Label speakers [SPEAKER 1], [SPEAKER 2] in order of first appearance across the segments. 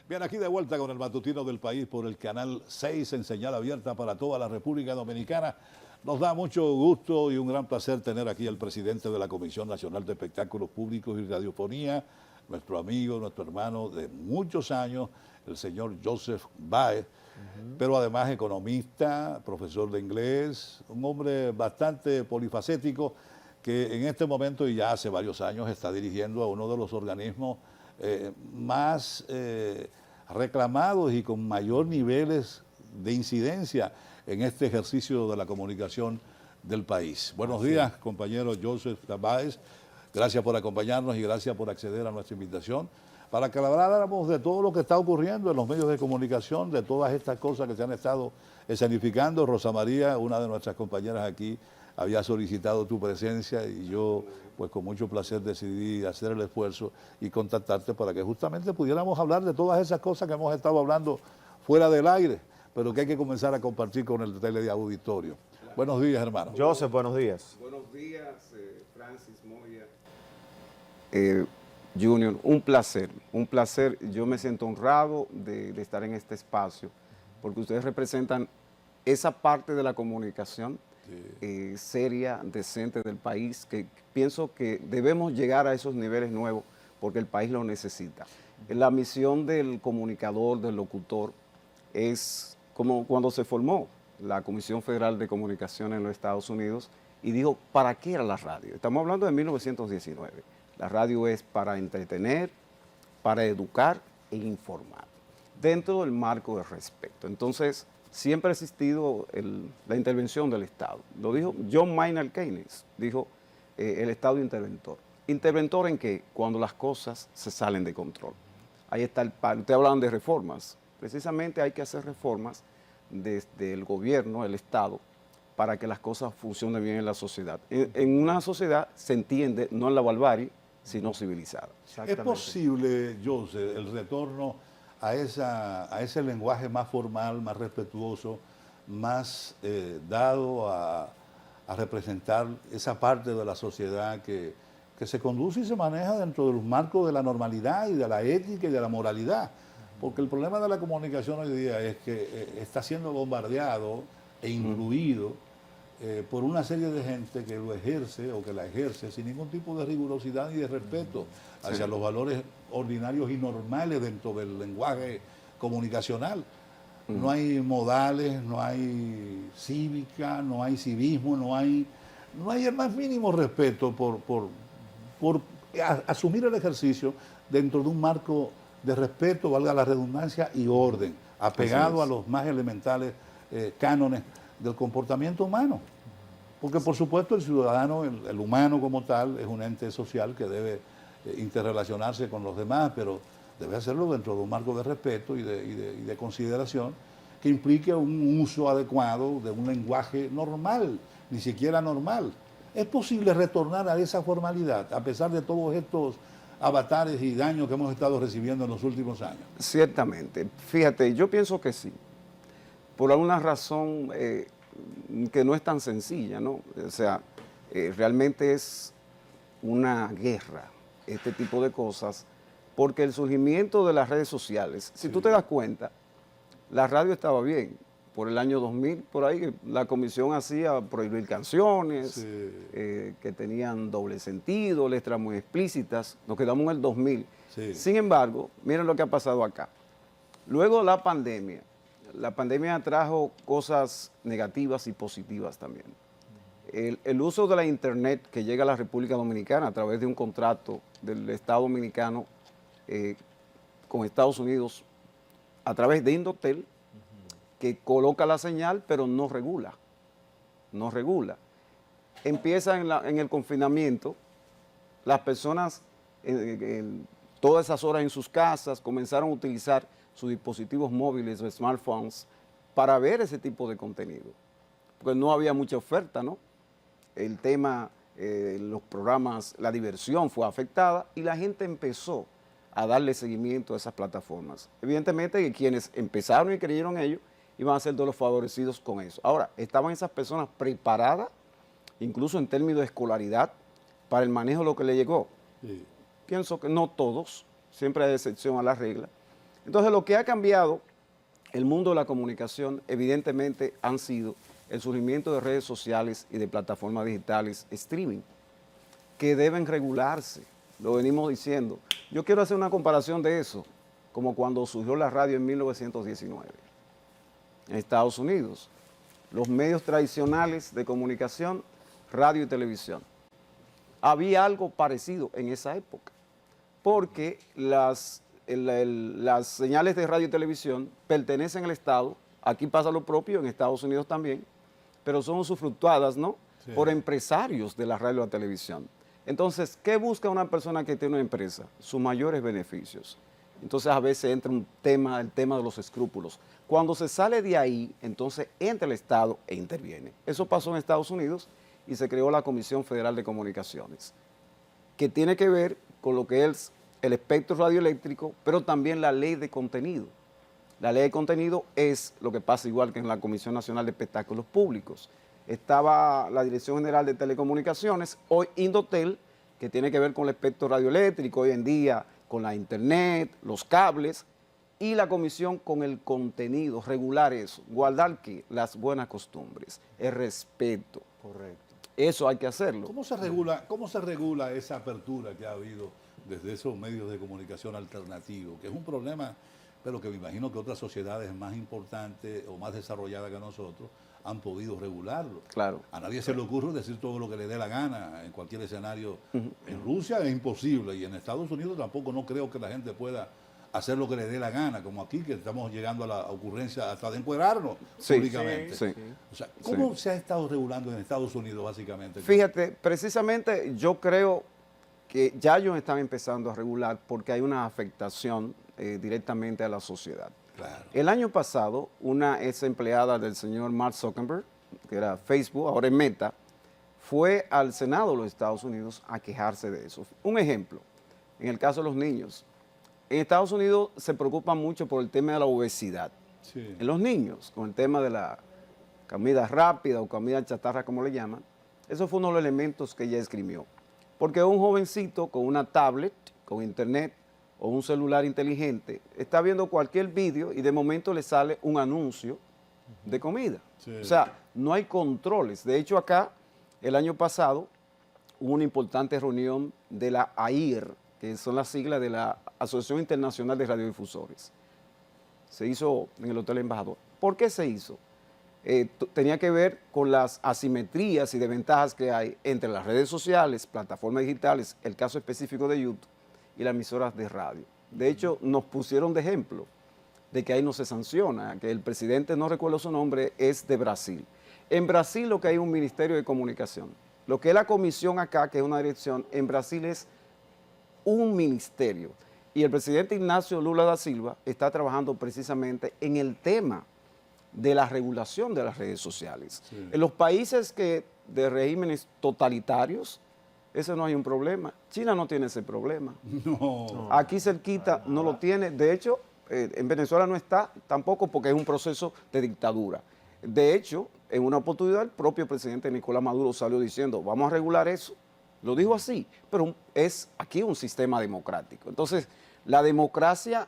[SPEAKER 1] Bien, aquí de vuelta con el matutino del país por el canal 6 en señal abierta para toda la República Dominicana. Nos da mucho gusto y un gran placer tener aquí al presidente de la Comisión Nacional de Espectáculos Públicos y Radiofonía, nuestro amigo, nuestro hermano de muchos años, el señor Joseph Báez, pero además economista, profesor de inglés, un hombre bastante polifacético que en este momento y ya hace varios años está dirigiendo a uno de los organismos más reclamados y con mayor niveles de incidencia en este ejercicio de la comunicación del país. Buenos días, compañero Joseph Báez. Gracias por acompañarnos y gracias por acceder a nuestra invitación para que habláramos de todo lo que está ocurriendo en los medios de comunicación, de todas estas cosas que se han estado escenificando. Rosa María, una de nuestras compañeras aquí, había solicitado tu presencia y yo, pues con mucho placer decidí hacer el esfuerzo y contactarte para que justamente pudiéramos hablar de todas esas cosas que hemos estado hablando fuera del aire, pero que hay que comenzar a compartir con el teleauditorio. Claro. Buenos días, hermano.
[SPEAKER 2] Joseph, buenos días.
[SPEAKER 3] Buenos días, Francis Moya. Junior, un placer. Yo me siento honrado de estar en este espacio, porque ustedes representan esa parte de la comunicación seria, decente del país, que pienso que debemos llegar a esos niveles nuevos porque el país lo necesita. La misión del comunicador, del locutor, es como cuando se formó la Comisión Federal de Comunicación en los Estados Unidos y dijo, ¿para qué era la radio? Estamos hablando de 1919. La radio es para entretener, para educar e informar, dentro del marco de respeto. Entonces, siempre ha existido la intervención del Estado. Lo dijo John Maynard Keynes, dijo el Estado interventor. ¿Interventor en qué? Cuando las cosas se salen de control. Ahí está el par. Ustedes hablan de reformas. Precisamente hay que hacer reformas desde el gobierno, el Estado, para que las cosas funcionen bien en la sociedad. En una sociedad se entiende, no en la barbarie, sino civilizada.
[SPEAKER 1] ¿Es posible, José, el retorno a ese lenguaje más formal, más respetuoso, más dado a representar esa parte de la sociedad que se conduce y se maneja dentro de los marcos de la normalidad y de la ética y de la moralidad? Porque el problema de la comunicación hoy día es que está siendo bombardeado e influido por una serie de gente que lo ejerce o que la ejerce sin ningún tipo de rigurosidad ni de respeto hacia los valores ordinarios y normales dentro del lenguaje comunicacional. No hay modales, no hay cívica, no hay civismo, no hay el más mínimo respeto por asumir el ejercicio dentro de un marco de respeto, valga la redundancia, y orden, apegado a los más elementales cánones del comportamiento humano. Porque por supuesto el ciudadano, el humano como tal, es un ente social que debe interrelacionarse con los demás, pero debe hacerlo dentro de un marco de respeto y de consideración que implique un uso adecuado de un lenguaje normal, ni siquiera normal. ¿Es posible retornar a esa formalidad a pesar de todos estos avatares y daños que hemos estado recibiendo en los últimos años?
[SPEAKER 3] Ciertamente. Fíjate, yo pienso que sí. Por alguna razón que no es tan sencilla, ¿no? O sea, realmente es una guerra este tipo de cosas, porque el surgimiento de las redes sociales, si tú te das cuenta, la radio estaba bien. Por el año 2000, por ahí, la comisión hacía prohibir canciones que tenían doble sentido, letras muy explícitas. Nos quedamos en el 2000. Sin embargo, miren lo que ha pasado acá. Luego la pandemia trajo cosas negativas y positivas también. El uso de la internet que llega a la República Dominicana a través de un contrato del Estado Dominicano con Estados Unidos a través de Indotel, que coloca la señal pero no regula. Empieza en el confinamiento, las personas todas esas horas en sus casas comenzaron a utilizar sus dispositivos móviles o smartphones para ver ese tipo de contenido, porque no había mucha oferta, ¿no? El tema, los programas, la diversión fue afectada y la gente empezó a darle seguimiento a esas plataformas. Evidentemente que quienes empezaron y creyeron ello iban a ser de los favorecidos con eso. Ahora, ¿estaban esas personas preparadas, incluso en términos de escolaridad, para el manejo de lo que le llegó? Pienso que no todos, siempre hay excepción a la regla, Entonces, lo que ha cambiado el mundo de la comunicación, evidentemente, han sido el surgimiento de redes sociales y de plataformas digitales streaming, que deben regularse, lo venimos diciendo. Yo quiero hacer una comparación de eso, como cuando surgió la radio en 1919, en Estados Unidos. Los medios tradicionales de comunicación, radio y televisión. Había algo parecido en esa época, porque las señales de radio y televisión pertenecen al Estado, aquí pasa lo propio, en Estados Unidos también, pero son usufructuadas, ¿no? Sí. Por empresarios de la radio y la televisión. Entonces, ¿qué busca una persona que tiene una empresa? Sus mayores beneficios. Entonces, a veces entra el tema de los escrúpulos. Cuando se sale de ahí, entonces entra el Estado e interviene. Eso pasó en Estados Unidos y se creó la Comisión Federal de Comunicaciones, que tiene que ver con lo que es el espectro radioeléctrico, pero también la ley de contenido. La ley de contenido es lo que pasa igual que en la Comisión Nacional de Espectáculos Públicos. Estaba la Dirección General de Telecomunicaciones, hoy Indotel, que tiene que ver con el espectro radioeléctrico, hoy en día con la internet, los cables, y la comisión con el contenido, regular eso, guardar ¿qué? Las buenas costumbres, el respeto. Correcto. Eso hay que hacerlo.
[SPEAKER 1] ¿Cómo se regula esa apertura que ha habido desde esos medios de comunicación alternativos? Que es un problema, pero que me imagino que otras sociedades más importantes o más desarrolladas que nosotros han podido regularlo.
[SPEAKER 3] Claro.
[SPEAKER 1] A nadie se le ocurre decir todo lo que le dé la gana en cualquier escenario. En Rusia es imposible y en Estados Unidos tampoco no creo que la gente pueda hacer lo que le dé la gana, como aquí que estamos llegando a la ocurrencia hasta de encuerarnos públicamente. Sí. O sea, ¿cómo se ha estado regulando en Estados Unidos básicamente?
[SPEAKER 3] Fíjate, precisamente yo creo que ya ellos están empezando a regular porque hay una afectación directamente a la sociedad. Claro. El año pasado, una ex empleada del señor Mark Zuckerberg, que era Facebook, ahora es Meta, fue al Senado de los Estados Unidos a quejarse de eso. Un ejemplo, en el caso de los niños. En Estados Unidos se preocupan mucho por el tema de la obesidad. Sí. En los niños, con el tema de la comida rápida o comida chatarra, como le llaman, eso fue uno de los elementos que ella esgrimió. Porque un jovencito con una tablet, con internet, o un celular inteligente, está viendo cualquier vídeo y de momento le sale un anuncio de comida. Sí. O sea, no hay controles. De hecho, acá, el año pasado, hubo una importante reunión de la AIR, que son las siglas de la Asociación Internacional de Radiodifusores. Se hizo en el Hotel Embajador. ¿Por qué se hizo? Tenía que ver con las asimetrías y desventajas que hay entre las redes sociales, plataformas digitales, el caso específico de YouTube, y las emisoras de radio. De hecho, nos pusieron de ejemplo de que ahí no se sanciona, que el presidente, no recuerdo su nombre, es de Brasil. En Brasil lo que hay es un ministerio de comunicación. Lo que es la comisión acá, que es una dirección, en Brasil es un ministerio. Y el presidente Ignacio Lula da Silva está trabajando precisamente en el tema de la regulación de las redes sociales. Sí. En los países de regímenes totalitarios, ese no hay un problema. China no tiene ese problema. No. Aquí cerquita no lo tiene. De hecho, en Venezuela no está tampoco porque es un proceso de dictadura. De hecho, en una oportunidad el propio presidente Nicolás Maduro salió diciendo, vamos a regular eso. Lo dijo así, pero es aquí un sistema democrático. Entonces, la democracia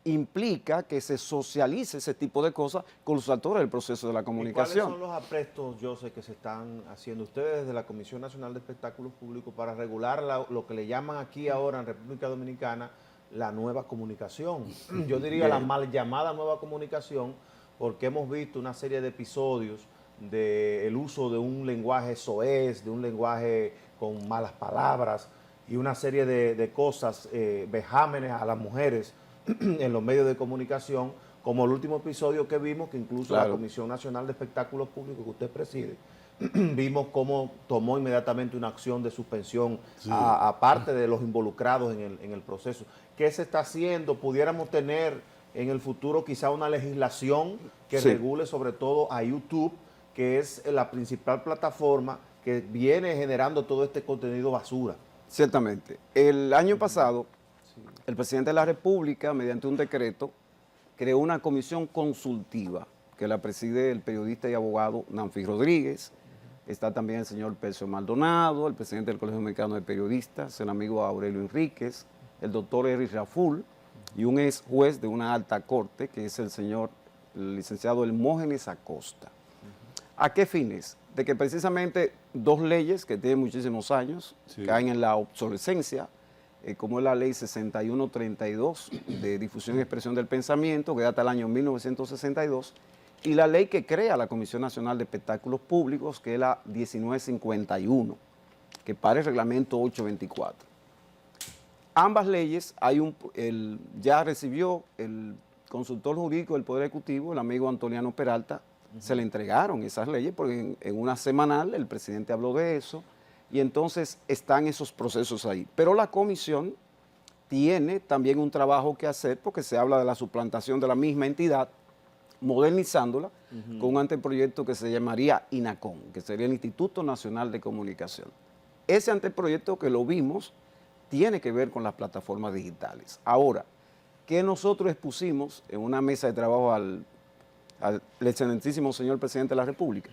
[SPEAKER 3] implica que se socialice ese tipo de cosas con los actores del proceso de la comunicación.
[SPEAKER 2] ¿Y cuáles son los aprestos, José, que se están haciendo ustedes desde la Comisión Nacional de Espectáculos Públicos para regular lo que le llaman aquí ahora en República Dominicana la nueva comunicación? Yo diría la mal llamada nueva comunicación, porque hemos visto una serie de episodios del uso de un lenguaje soez, de un lenguaje con malas palabras y una serie de cosas, vejámenes a las mujeres en los medios de comunicación, como el último episodio que vimos, que incluso la Comisión Nacional de Espectáculos Públicos que usted preside, vimos cómo tomó inmediatamente una acción de suspensión a parte de los involucrados en el proceso. ¿Qué se está haciendo? ¿Pudiéramos tener en el futuro quizá una legislación que regule sobre todo a YouTube, que es la principal plataforma que viene generando todo este contenido basura?
[SPEAKER 3] Ciertamente. El año pasado, el presidente de la República, mediante un decreto, creó una comisión consultiva que la preside el periodista y abogado Nanfi Rodríguez. Está también el señor Percio Maldonado, el presidente del Colegio Mexicano de Periodistas, el amigo Aurelio Enríquez, el doctor Eric Raful, y un ex juez de una alta corte, que es el licenciado Hermógenes Acosta. ¿A qué fines? De que precisamente dos leyes que tienen muchísimos años caen en la obsolescencia, como es la ley 6132 de difusión y expresión del pensamiento, que data del año 1962, y la ley que crea la Comisión Nacional de Espectáculos Públicos, que es la 1951, que para el reglamento 824. Ambas leyes, ya recibió el consultor jurídico del Poder Ejecutivo, el amigo Antoniano Peralta, se le entregaron esas leyes, porque en una semanal el presidente habló de eso, y entonces están esos procesos ahí. Pero la comisión tiene también un trabajo que hacer, porque se habla de la suplantación de la misma entidad, modernizándola con un anteproyecto que se llamaría INACOM, que sería el Instituto Nacional de Comunicación. Ese anteproyecto que lo vimos tiene que ver con las plataformas digitales. Ahora, ¿qué nosotros expusimos en una mesa de trabajo al excelentísimo señor presidente de la República?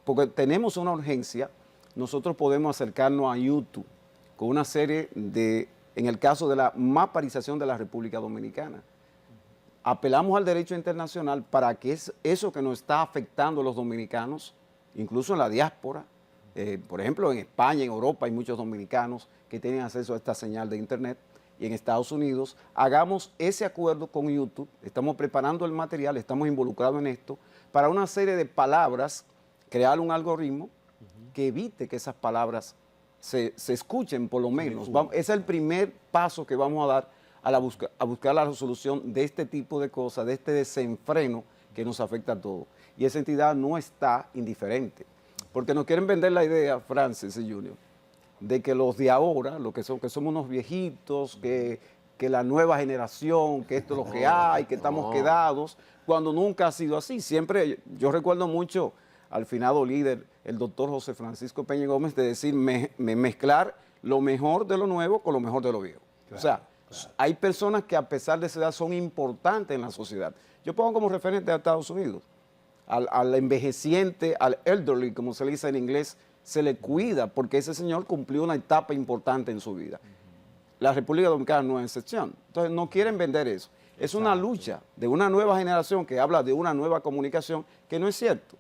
[SPEAKER 3] Porque tenemos una urgencia, nosotros podemos acercarnos a YouTube con una serie en el caso de la maparización de la República Dominicana. Apelamos al derecho internacional para que eso que nos está afectando a los dominicanos, incluso en la diáspora, por ejemplo, en España, en Europa hay muchos dominicanos que tienen acceso a esta señal de internet, y en Estados Unidos, hagamos ese acuerdo con YouTube. Estamos preparando el material, estamos involucrados en esto, para una serie de palabras, crear un algoritmo que evite que esas palabras se escuchen, por lo menos. Ese es el primer paso que vamos a dar a buscar la resolución de este tipo de cosas, de este desenfreno que nos afecta a todos. Y esa entidad no está indiferente, porque nos quieren vender la idea, Francis y Junior, de que los de ahora, que somos unos viejitos, que la nueva generación, que esto es lo que hay, que estamos quedados, cuando nunca ha sido así. Siempre, yo recuerdo mucho al finado líder, el doctor José Francisco Peña Gómez, de decir, mezclar lo mejor de lo nuevo con lo mejor de lo viejo. Claro, o sea, hay personas que a pesar de esa edad son importantes en la sociedad. Yo pongo como referente a Estados Unidos, al envejeciente, al elderly, como se le dice en inglés, se le cuida porque ese señor cumplió una etapa importante en su vida. La República Dominicana no es excepción. Entonces no quieren vender eso. Es una lucha de una nueva generación que habla de una nueva comunicación, que no es cierto.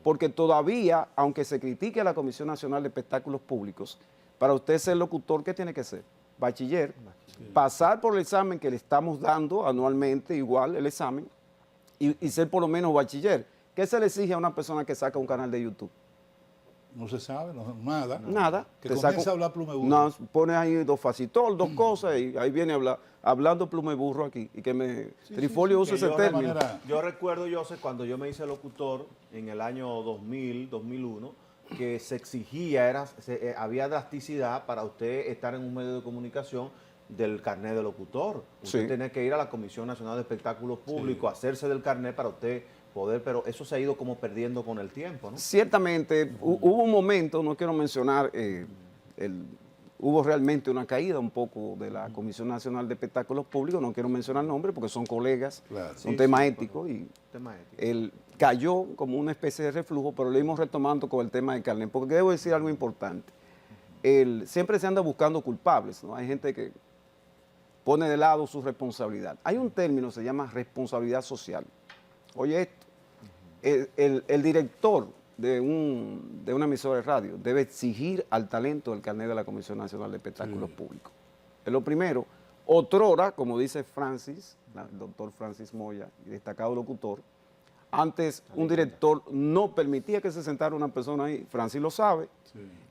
[SPEAKER 3] Porque todavía, aunque se critique a la Comisión Nacional de Espectáculos Públicos, para usted ser locutor, ¿qué tiene que ser? Bachiller, pasar por el examen que le estamos dando anualmente, igual el examen, y ser por lo menos bachiller. ¿Qué se le exige a una persona que saca un canal de YouTube?
[SPEAKER 1] No se sabe, nada.
[SPEAKER 3] Nada.
[SPEAKER 1] Que comienza a hablar plumeburro.
[SPEAKER 3] No, pones ahí dos facitol, dos cosas, y ahí viene hablando plumeburro aquí. Y que Trifolio usa ese término.
[SPEAKER 2] Yo recuerdo, José, cuando yo me hice locutor en el año 2000, 2001, que se exigía, había elasticidad para usted estar en un medio de comunicación del carnet de locutor. Usted tenía que ir a la Comisión Nacional de Espectáculos Públicos, hacerse del carnet para usted poder, pero eso se ha ido como perdiendo con el tiempo, ¿no?
[SPEAKER 3] Ciertamente, hubo un momento, no quiero mencionar, hubo realmente una caída un poco de la Comisión Nacional de Espectáculos Públicos, no quiero mencionar nombres porque son colegas, son temas éticos, y él cayó como una especie de reflujo, pero lo íbamos retomando con el tema del carnet, porque debo decir algo importante. Siempre se anda buscando culpables, ¿no? Hay gente que pone de lado su responsabilidad. Hay un término, se llama responsabilidad social. Oye esto, el director de una emisora de radio debe exigir al talento del carnet de la Comisión Nacional de Espectáculos Públicos. Es lo primero. Otrora, como dice Francis, el doctor Francis Moya, destacado locutor, antes un director no permitía que se sentara una persona ahí, Francis lo sabe,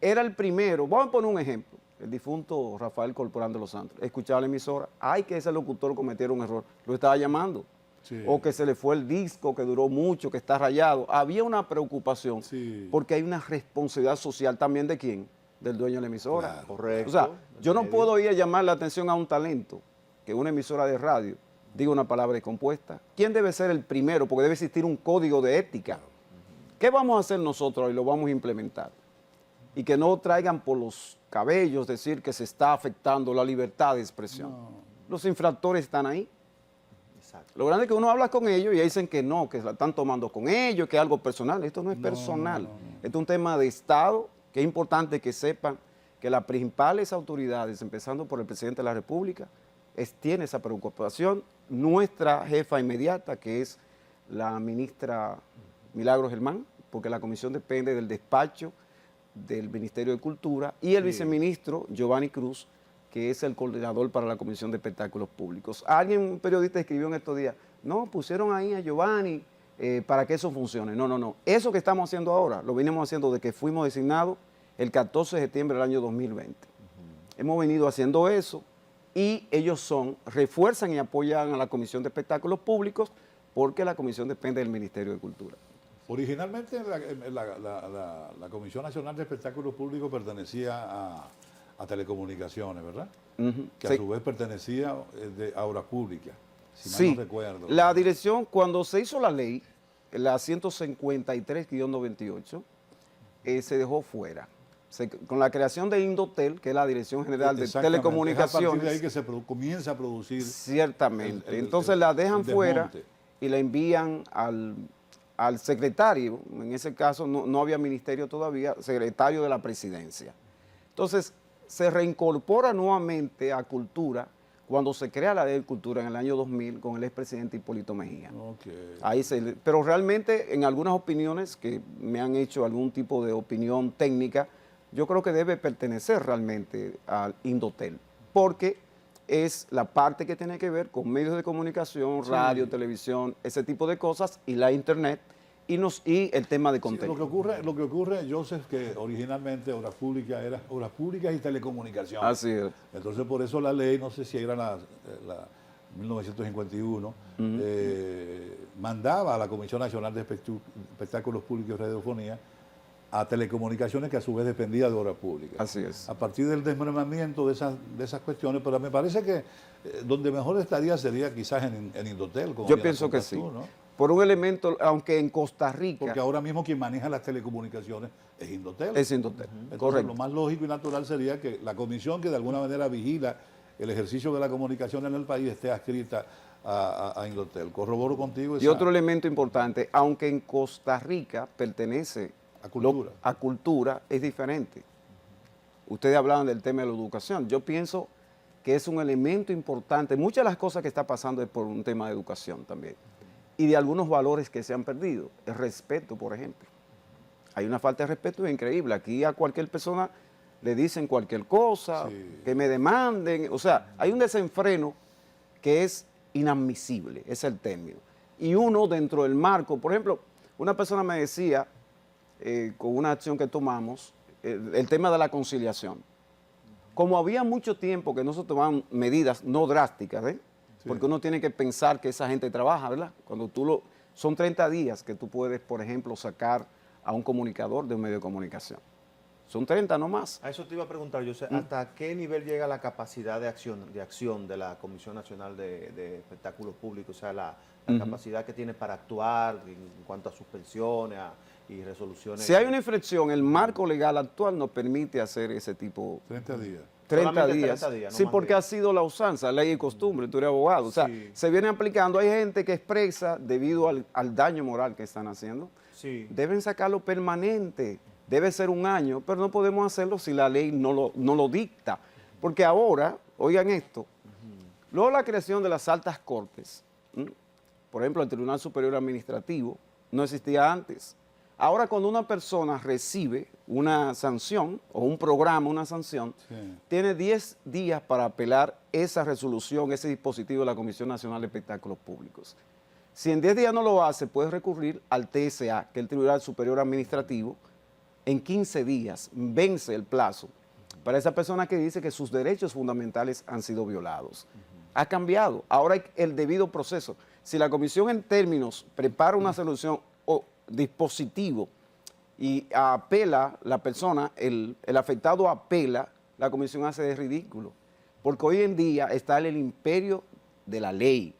[SPEAKER 3] era el primero. Vamos a poner un ejemplo, el difunto Rafael Corporán de los Santos, escuchaba la emisora, ay, que ese locutor cometiera un error, lo estaba llamando. O que se le fue el disco, que duró mucho, que está rayado. Había una preocupación, porque hay una responsabilidad social también de quién, del dueño de la emisora.
[SPEAKER 1] Claro.
[SPEAKER 2] Correcto.
[SPEAKER 3] O sea, yo no puedo ir a llamar la atención a un talento que una emisora de radio diga una palabra descompuesta. ¿Quién debe ser el primero? Porque debe existir un código de ética. ¿Qué vamos a hacer nosotros y lo vamos a implementar? Y que no traigan por los cabellos decir que se está afectando la libertad de expresión. No. Los infractores están ahí. Exacto. Lo grande es que uno habla con ellos y dicen que no, que la están tomando con ellos, que es algo personal. Esto no es personal. Esto es un tema de Estado, que es importante que sepan que las principales autoridades, empezando por el presidente de la República, tiene esa preocupación. Nuestra jefa inmediata, que es la ministra Milagros Germán, porque la comisión depende del despacho del Ministerio de Cultura, y el viceministro Giovanni Cruz, que es el coordinador para la Comisión de Espectáculos Públicos. Un periodista escribió en estos días, no, pusieron ahí a Giovanni para que eso funcione. No. Eso que estamos haciendo ahora, lo venimos haciendo desde que fuimos designados el 14 de septiembre del año 2020. Hemos venido haciendo eso y ellos refuerzan y apoyan a la Comisión de Espectáculos Públicos porque la comisión depende del Ministerio de Cultura.
[SPEAKER 1] Originalmente la Comisión Nacional de Espectáculos Públicos pertenecía a Telecomunicaciones, ¿verdad? Que a su vez pertenecía a Obras Públicas, si mal no recuerdo.
[SPEAKER 3] La dirección, cuando se hizo la ley, la 153-98, se dejó fuera. Con la creación de Indotel, que es la Dirección General de Telecomunicaciones.
[SPEAKER 1] Es a partir de ahí que se comienza a producir.
[SPEAKER 3] Ciertamente. Entonces la dejan fuera y la envían al secretario, en ese caso no había ministerio todavía, secretario de la Presidencia. Entonces se reincorpora nuevamente a Cultura cuando se crea la Ley de Cultura en el año 2000 con el expresidente Hipólito Mejía. Pero realmente en algunas opiniones que me han hecho algún tipo de opinión técnica, yo creo que debe pertenecer realmente al Indotel, porque es la parte que tiene que ver con medios de comunicación, radio, televisión, ese tipo de cosas, y la internet, y el tema de contenido.
[SPEAKER 1] Lo que ocurre, Joseph, que originalmente Obras Públicas era Obras Públicas y Telecomunicaciones.
[SPEAKER 3] Así es.
[SPEAKER 1] Entonces, por eso la ley, no sé si era la 1951, mandaba a la Comisión Nacional de Espectáculos Públicos y Radiofonía a Telecomunicaciones, que a su vez dependía de Obras Públicas.
[SPEAKER 3] Así es.
[SPEAKER 1] A partir del desmembramiento de esas cuestiones, pero me parece que donde mejor estaría sería quizás en Indotel.
[SPEAKER 3] Yo pienso que sí. ¿No? Por un elemento, aunque en Costa Rica...
[SPEAKER 1] Porque ahora mismo quien maneja las telecomunicaciones es Indotel.
[SPEAKER 3] Es Indotel,
[SPEAKER 1] entonces,
[SPEAKER 3] correcto.
[SPEAKER 1] Lo más lógico y natural sería que la comisión que de alguna manera vigila el ejercicio de la comunicación en el país esté adscrita a Indotel. Corroboro contigo.
[SPEAKER 3] Y otro elemento importante, aunque en Costa Rica pertenece a cultura, es diferente. Ustedes hablaban del tema de la educación. Yo pienso que es un elemento importante. Muchas de las cosas que está pasando es por un tema de educación también. Y de algunos valores que se han perdido. El respeto, por ejemplo. Hay una falta de respeto increíble. Aquí a cualquier persona le dicen cualquier cosa, que me demanden. O sea, hay un desenfreno que es inadmisible, es el término. Y uno dentro del marco, por ejemplo, una persona me decía, con una acción que tomamos, el tema de la conciliación. Como había mucho tiempo que no se tomaban medidas no drásticas, porque uno tiene que pensar que esa gente trabaja, ¿verdad? Cuando son 30 días que tú puedes, por ejemplo, sacar a un comunicador de un medio de comunicación. Son 30 no más.
[SPEAKER 2] A eso te iba a preguntar, yo sé, ¿hasta qué nivel llega la capacidad de acción de la Comisión Nacional de Espectáculos Públicos? O sea, la capacidad que tiene para actuar en cuanto a suspensiones y resoluciones.
[SPEAKER 3] Si hay una infracción, el marco legal actual nos permite hacer ese tipo.
[SPEAKER 1] 30 días.
[SPEAKER 3] 30 días.
[SPEAKER 2] 30 días, no
[SPEAKER 3] sí,
[SPEAKER 2] más
[SPEAKER 3] porque ha sido la usanza, ley y costumbre, tú eres abogado. O sea, se viene aplicando. Hay gente que expresa debido al daño moral que están haciendo.
[SPEAKER 2] Sí.
[SPEAKER 3] Deben sacarlo permanente. Debe ser un año, pero no podemos hacerlo si la ley no lo dicta. Porque ahora, oigan esto, luego la creación de las altas cortes, por ejemplo, el Tribunal Superior Administrativo, no existía antes. Ahora cuando una persona recibe una sanción o un programa, una sanción, tiene 10 días para apelar esa resolución, ese dispositivo de la Comisión Nacional de Espectáculos Públicos. Si en 10 días no lo hace, puede recurrir al TSA, que es el Tribunal Superior Administrativo. En 15 días vence el plazo para esa persona que dice que sus derechos fundamentales han sido violados. Ha cambiado. Ahora hay el debido proceso. Si la comisión en términos prepara una solución o dispositivo y apela la persona, el afectado apela, la comisión hace de ridículo. Porque hoy en día está en el imperio de la ley.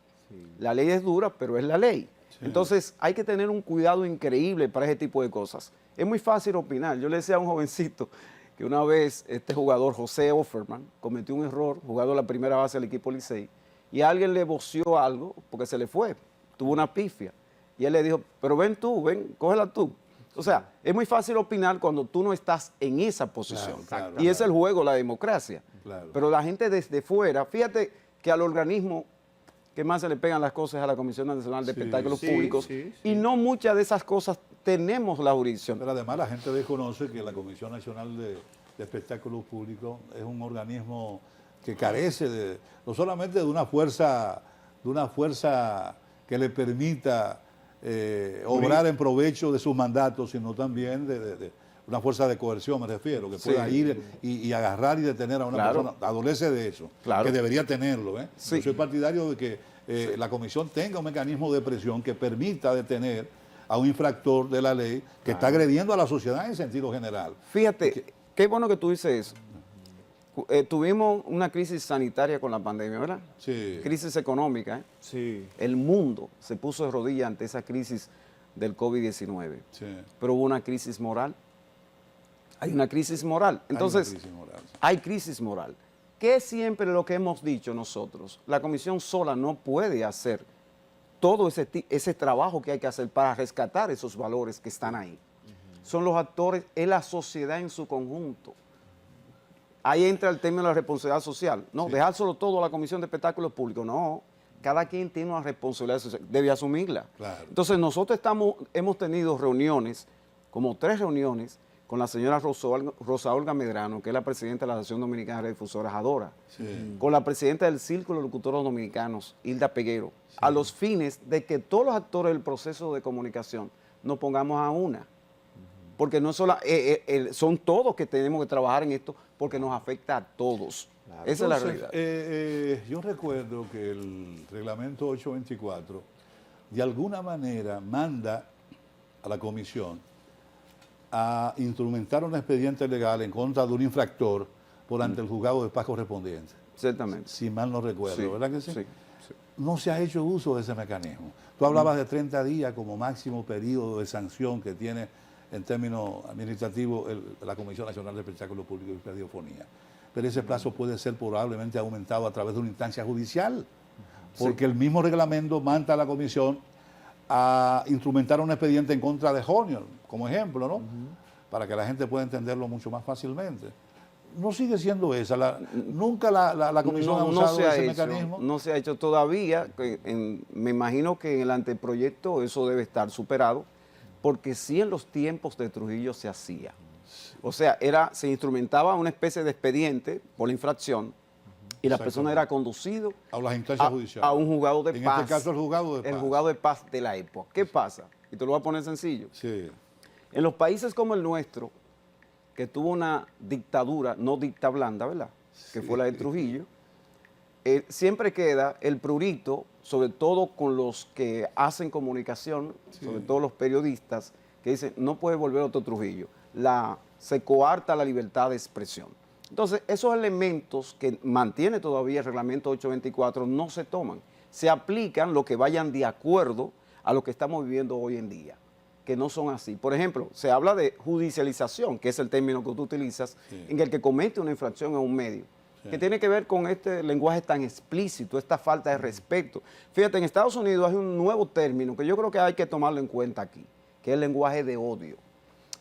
[SPEAKER 3] La ley es dura, pero es la ley. Entonces hay que tener un cuidado increíble para ese tipo de cosas. Es muy fácil opinar. Yo le decía a un jovencito que una vez este jugador, José Offerman, cometió un error jugando la primera base del equipo Licey y alguien le voció algo porque se le fue, tuvo una pifia. Y él le dijo, pero ven tú, ven, cógela tú. O sea, es muy fácil opinar cuando tú no estás en esa posición. Y es el juego, la democracia. Pero la gente desde fuera, fíjate que al organismo que más se le pegan las cosas es a la Comisión Nacional de
[SPEAKER 1] Sí,
[SPEAKER 3] Espectáculos
[SPEAKER 2] sí,
[SPEAKER 3] Públicos,
[SPEAKER 2] sí,
[SPEAKER 3] y
[SPEAKER 2] sí.
[SPEAKER 3] no muchas de esas cosas tenemos la jurisdicción.
[SPEAKER 1] Pero además la gente desconoce que la Comisión Nacional de Espectáculos Públicos es un organismo que carece no solamente de una fuerza que le permita obrar en provecho de sus mandatos, sino también de una fuerza de coerción, me refiero, que pueda
[SPEAKER 3] Sí.
[SPEAKER 1] ir y agarrar y detener a una
[SPEAKER 3] Claro.
[SPEAKER 1] persona. Adolece de eso,
[SPEAKER 3] Claro.
[SPEAKER 1] que debería tenerlo.
[SPEAKER 3] Sí.
[SPEAKER 1] Yo soy partidario de que la comisión tenga un mecanismo de presión que permita detener a un infractor de la ley que está agrediendo a la sociedad en sentido general.
[SPEAKER 3] Fíjate, qué bueno que tú dices eso. Tuvimos una crisis sanitaria con la pandemia, ¿verdad?
[SPEAKER 1] Sí.
[SPEAKER 3] Crisis económica, ¿eh?
[SPEAKER 2] Sí.
[SPEAKER 3] El mundo se puso de rodillas ante esa crisis del COVID-19.
[SPEAKER 1] Sí.
[SPEAKER 3] Pero hubo una crisis moral. Hay una crisis moral. Entonces,
[SPEAKER 1] Hay una crisis moral, sí.
[SPEAKER 3] hay crisis moral. ¿Qué es siempre lo que hemos dicho nosotros? La comisión sola no puede hacer todo ese trabajo que hay que hacer para rescatar esos valores que están ahí. Son los actores, es la sociedad en su conjunto. Ahí entra el término de la responsabilidad social. No,
[SPEAKER 1] Sí.
[SPEAKER 3] dejárselo todo a la Comisión de Espectáculos Públicos. No, cada quien tiene una responsabilidad social, debe asumirla.
[SPEAKER 1] Claro.
[SPEAKER 3] Entonces nosotros hemos tenido reuniones, como 3 reuniones, con la señora Rosa Olga Medrano, que es la presidenta de la Asociación Dominicana de Difusoras, ADORA,
[SPEAKER 1] Sí.
[SPEAKER 3] con la presidenta del Círculo de Locutores Dominicanos, Hilda Peguero, a los fines de que todos los actores del proceso de comunicación nos pongamos a una. Porque no solo, son todos que tenemos que trabajar en esto porque nos afecta a todos.
[SPEAKER 2] Claro.
[SPEAKER 3] Esa es la
[SPEAKER 1] Entonces,
[SPEAKER 3] realidad.
[SPEAKER 1] yo recuerdo que el reglamento 824 de alguna manera manda a la comisión a instrumentar un expediente legal en contra de un infractor por ante el juzgado de paz correspondiente.
[SPEAKER 3] Ciertamente.
[SPEAKER 1] Si mal no recuerdo,
[SPEAKER 3] Sí,
[SPEAKER 1] ¿verdad que sí?
[SPEAKER 3] sí.
[SPEAKER 1] No se ha hecho uso de ese mecanismo. Tú hablabas de 30 días como máximo periodo de sanción que tiene en términos administrativos la Comisión Nacional de Espectáculos Públicos y Radiofonía. Pero ese plazo puede ser probablemente aumentado a través de una instancia judicial, porque el mismo reglamento manda a la comisión a instrumentar un expediente en contra de Jonior, como ejemplo, ¿no? Para que la gente pueda entenderlo mucho más fácilmente. No sigue siendo esa. Nunca la comisión ha usado ese mecanismo.
[SPEAKER 3] No se ha hecho todavía. Me imagino que en el anteproyecto eso debe estar superado, porque sí en los tiempos de Trujillo se hacía. O sea, se instrumentaba una especie de expediente por la infracción y la persona era conducido
[SPEAKER 1] A las instancias judiciales.
[SPEAKER 3] a un juzgado de
[SPEAKER 1] En
[SPEAKER 3] paz.
[SPEAKER 1] este caso el juzgado de paz.
[SPEAKER 3] El juzgado de paz de la época. ¿Qué pasa? Y te lo voy a poner sencillo.
[SPEAKER 1] Sí.
[SPEAKER 3] En los países como el nuestro, que tuvo una dictadura, no dicta blanda, ¿verdad? Que fue la de Trujillo, siempre queda el prurito, sobre todo con los que hacen comunicación, sobre todo los periodistas, que dicen, no puede volver otro Trujillo. Se coarta la libertad de expresión. Entonces, esos elementos que mantiene todavía el reglamento 824 no se toman. Se aplican lo que vayan de acuerdo a lo que estamos viviendo hoy en día, que no son así. Por ejemplo, se habla de judicialización, que es el término que tú utilizas, en el que comete una infracción en un medio, que tiene que ver con este lenguaje tan explícito, esta falta de respeto. Fíjate, en Estados Unidos hay un nuevo término que yo creo que hay que tomarlo en cuenta aquí, que es el lenguaje de odio.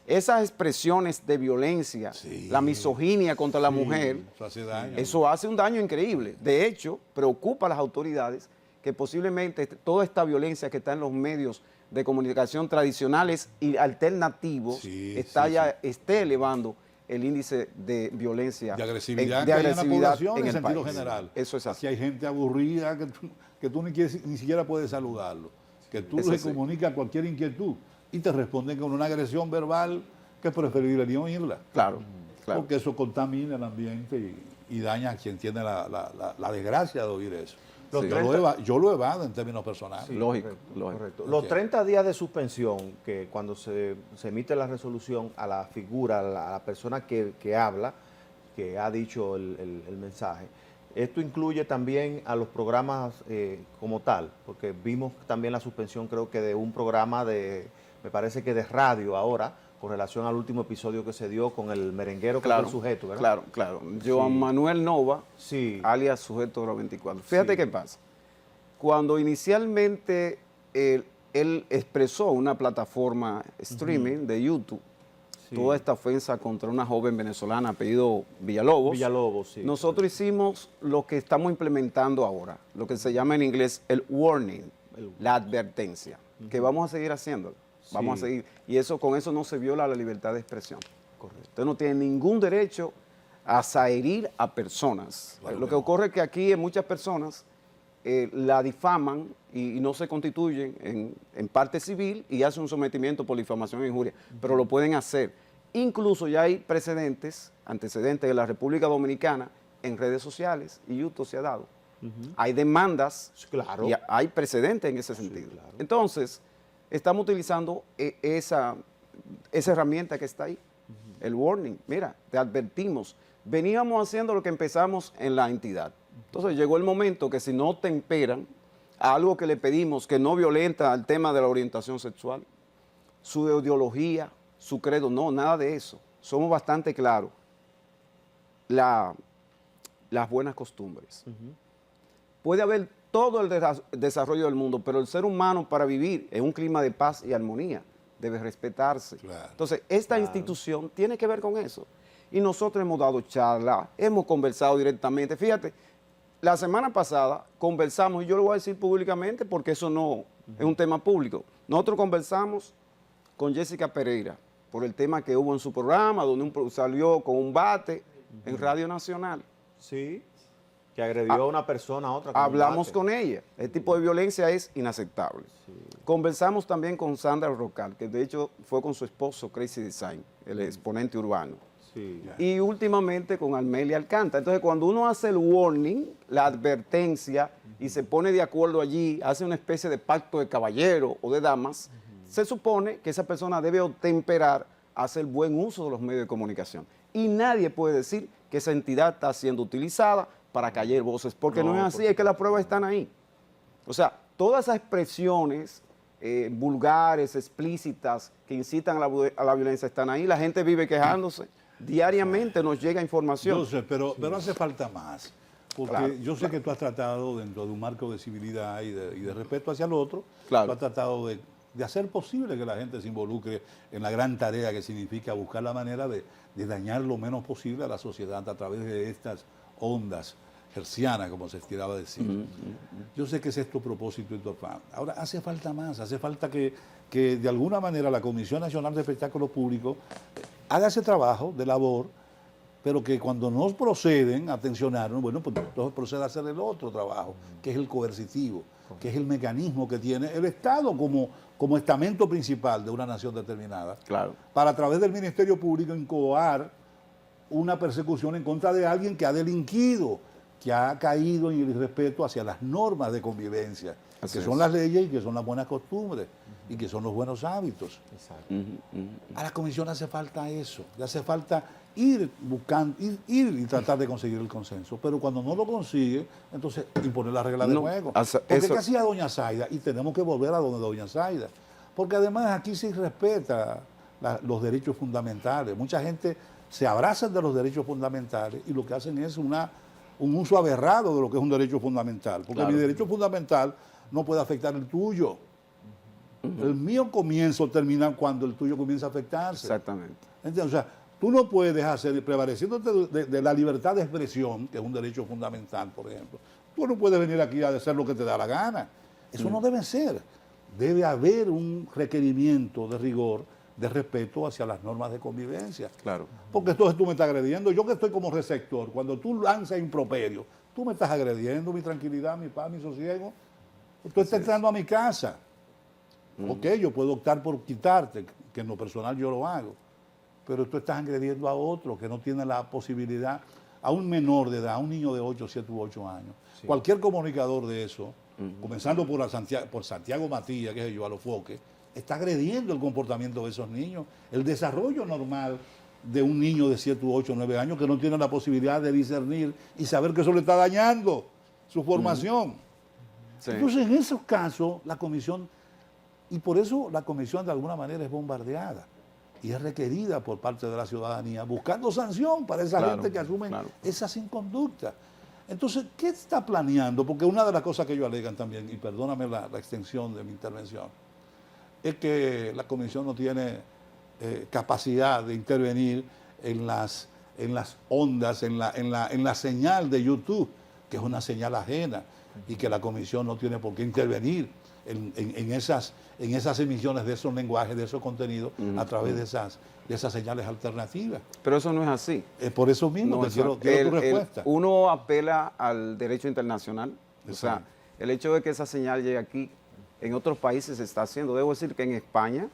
[SPEAKER 3] Esas expresiones de violencia, la misoginia contra la mujer,
[SPEAKER 1] Eso hace daño.
[SPEAKER 3] eso hace un daño increíble. De hecho, preocupa a las autoridades que posiblemente toda esta violencia que está en los medios de comunicación tradicionales y alternativos esté elevando el índice de violencia,
[SPEAKER 1] de agresividad,
[SPEAKER 3] de
[SPEAKER 1] que hay en la
[SPEAKER 3] agresividad
[SPEAKER 1] población en
[SPEAKER 3] el
[SPEAKER 1] sentido
[SPEAKER 3] país.
[SPEAKER 1] general.
[SPEAKER 3] Eso es
[SPEAKER 1] Aquí
[SPEAKER 3] así.
[SPEAKER 1] hay gente aburrida que tú ni siquiera puedes saludarlo, que tú
[SPEAKER 3] Eso
[SPEAKER 1] le
[SPEAKER 3] sí.
[SPEAKER 1] comunicas cualquier inquietud y te responden con una agresión verbal que es preferible no oírla.
[SPEAKER 3] Claro, claro.
[SPEAKER 1] Porque eso contamina el ambiente y daña a quien tiene la desgracia de oír eso.
[SPEAKER 3] Sí.
[SPEAKER 1] Yo lo evado en términos personales.
[SPEAKER 2] Sí,
[SPEAKER 3] Lógico,
[SPEAKER 2] correcto,
[SPEAKER 3] lógico.
[SPEAKER 2] correcto. Los 30 días de suspensión, que cuando se emite la resolución a la figura, a la persona que habla, que ha dicho el mensaje, esto incluye también a los programas como tal, porque vimos también la suspensión, creo que de un programa me parece que de radio ahora, con relación al último episodio que se dio con el merenguero que fue el sujeto, ¿verdad?
[SPEAKER 3] Claro, claro. Joan Manuel Nova,
[SPEAKER 2] Sí.
[SPEAKER 3] alias Sujeto Oro 24. Fíjate
[SPEAKER 2] Sí.
[SPEAKER 3] qué pasa. Cuando inicialmente él expresó una plataforma streaming de YouTube, toda esta ofensa contra una joven venezolana apellido Villalobos.
[SPEAKER 2] Villalobos, sí.
[SPEAKER 3] Nosotros hicimos lo que estamos implementando ahora, lo que se llama en inglés el warning, la advertencia, que vamos a seguir haciéndolo. Vamos a seguir. Y eso, con eso no se viola la libertad de expresión.
[SPEAKER 2] Correcto.
[SPEAKER 3] Usted no tiene ningún derecho a herir a personas.
[SPEAKER 1] Claro
[SPEAKER 3] Lo
[SPEAKER 1] que
[SPEAKER 3] que
[SPEAKER 1] no.
[SPEAKER 3] ocurre es que aquí muchas personas la difaman y no se constituyen en parte civil y hacen un sometimiento por difamación e injuria, pero lo pueden hacer. Incluso ya hay antecedentes de la República Dominicana en redes sociales y YouTube se ha dado. Hay demandas
[SPEAKER 2] Claro.
[SPEAKER 3] y hay precedentes en ese sentido.
[SPEAKER 2] claro.
[SPEAKER 3] Entonces, estamos utilizando esa herramienta que está ahí, el warning. Mira, te advertimos. Veníamos haciendo lo que empezamos en la entidad. Entonces llegó el momento que si no temperan a algo que le pedimos que no violenta el tema de la orientación sexual, su ideología, su credo, no, nada de eso. Somos bastante claros. Las buenas costumbres. Puede haber todo el desarrollo del mundo, pero el ser humano para vivir en un clima de paz y armonía debe respetarse.
[SPEAKER 1] Claro.
[SPEAKER 3] Entonces, esta institución tiene que ver con eso. Y nosotros hemos dado charlas, hemos conversado directamente. Fíjate, la semana pasada conversamos, y yo lo voy a decir públicamente porque eso no es un tema público. Nosotros conversamos con Jessica Pereira por el tema que hubo en su programa, donde salió con un bate en Radio Nacional.
[SPEAKER 2] Sí, que agredió a una persona a otra.
[SPEAKER 3] Hablamos con ella. Este tipo de violencia es inaceptable. Conversamos también con Sandra Rocal, que de hecho fue con su esposo Crazy Design, el exponente urbano.
[SPEAKER 2] Sí.
[SPEAKER 3] Y últimamente con Almelia Alcántara. Entonces, cuando uno hace el warning, la advertencia, y se pone de acuerdo allí, hace una especie de pacto de caballero o de damas, se supone que esa persona debe temperar a hacer buen uso de los medios de comunicación. Y nadie puede decir que esa entidad está siendo utilizada para callar voces, porque no es así, es que las pruebas están ahí. O sea, todas esas expresiones vulgares, explícitas, que incitan a la violencia están ahí, la gente vive quejándose. Diariamente nos llega información.
[SPEAKER 1] Yo sé, pero hace falta más. Porque
[SPEAKER 3] Claro,
[SPEAKER 1] yo sé que tú has tratado, dentro de un marco de civilidad y de respeto hacia el otro,
[SPEAKER 3] Claro.
[SPEAKER 1] tú has tratado de hacer posible que la gente se involucre en la gran tarea que significa buscar la manera de dañar lo menos posible a la sociedad a través de estas ondas hercianas, como se estiraba decir. Yo sé que ese es tu propósito y tu afán. Ahora, hace falta más, hace falta que de alguna manera la Comisión Nacional de Espectáculos Públicos haga ese trabajo de labor, pero que cuando no proceden a tensionarnos, bueno, pues entonces proceda a hacer el otro trabajo, que es el coercitivo, que es el mecanismo que tiene el Estado como estamento principal de una nación determinada,
[SPEAKER 3] Claro.
[SPEAKER 1] para a través del Ministerio Público incoar una persecución en contra de alguien que ha delinquido, que ha caído en el irrespeto hacia las normas de convivencia,
[SPEAKER 3] Así
[SPEAKER 1] que son
[SPEAKER 3] es.
[SPEAKER 1] las leyes y que son las buenas costumbres y que son los buenos hábitos.
[SPEAKER 2] Exacto.
[SPEAKER 1] A la comisión hace falta eso, le hace falta ir buscando, ir y tratar de conseguir el consenso, pero cuando no lo consigue, entonces imponer la regla de
[SPEAKER 3] No,
[SPEAKER 1] juego.
[SPEAKER 3] o sea,
[SPEAKER 1] Porque
[SPEAKER 3] eso-
[SPEAKER 1] ¿qué hacía doña Zaida? Y tenemos que volver a donde doña Zaida, porque además aquí se respeta los derechos fundamentales. Mucha gente se abraza de los derechos fundamentales y lo que hacen es un uso aberrado de lo que es un derecho fundamental, porque
[SPEAKER 3] Claro.
[SPEAKER 1] mi derecho fundamental no puede afectar el tuyo. El mío comienzo termina cuando el tuyo comienza a afectarse.
[SPEAKER 3] Exactamente.
[SPEAKER 1] ¿Entiendes? O sea, tú no puedes hacer, prevaleciéndote de la libertad de expresión, que es un derecho fundamental, por ejemplo, tú no puedes venir aquí a hacer lo que te da la gana. Eso no debe ser. Debe haber un requerimiento de rigor, de respeto hacia las normas de convivencia.
[SPEAKER 3] Claro.
[SPEAKER 1] Porque entonces tú me estás agrediendo. Yo que estoy como receptor, cuando tú lanzas improperio, tú me estás agrediendo mi tranquilidad, mi paz, mi sosiego. Tú estás entrando a mi casa. Ok, yo puedo optar por quitarte, que en lo personal yo lo hago, pero tú estás agrediendo a otro que no tiene la posibilidad, a un menor de edad, a un niño de 8, 7 u 8 años.
[SPEAKER 2] Sí.
[SPEAKER 1] Cualquier comunicador de eso, comenzando por Santiago Matías, que es yo, a los foques, está agrediendo el comportamiento de esos niños, el desarrollo normal de un niño de 7 u 8, 9 años que no tiene la posibilidad de discernir y saber que eso le está dañando su formación.
[SPEAKER 3] Sí.
[SPEAKER 1] Entonces, en esos casos, la comisión, y por eso la comisión de alguna manera es bombardeada y es requerida por parte de la ciudadanía, buscando sanción para esa
[SPEAKER 3] Claro,
[SPEAKER 1] gente que asume
[SPEAKER 3] claro.
[SPEAKER 1] esas inconductas. Entonces, ¿qué está planeando? Porque una de las cosas que ellos alegan también, y perdóname la extensión de mi intervención, es que la comisión no tiene capacidad de intervenir en las ondas, en la señal de YouTube, que es una señal ajena y que la comisión no tiene por qué intervenir en esas emisiones de esos lenguajes, de esos contenidos, a través de esas señales alternativas.
[SPEAKER 3] Pero eso no es así.
[SPEAKER 1] Por eso mismo
[SPEAKER 3] No,
[SPEAKER 1] que quiero tu respuesta.
[SPEAKER 3] Uno apela al derecho internacional. O sea,
[SPEAKER 1] Exacto.
[SPEAKER 3] el hecho de que esa señal llegue aquí, en otros países se está haciendo. Debo decir que en España,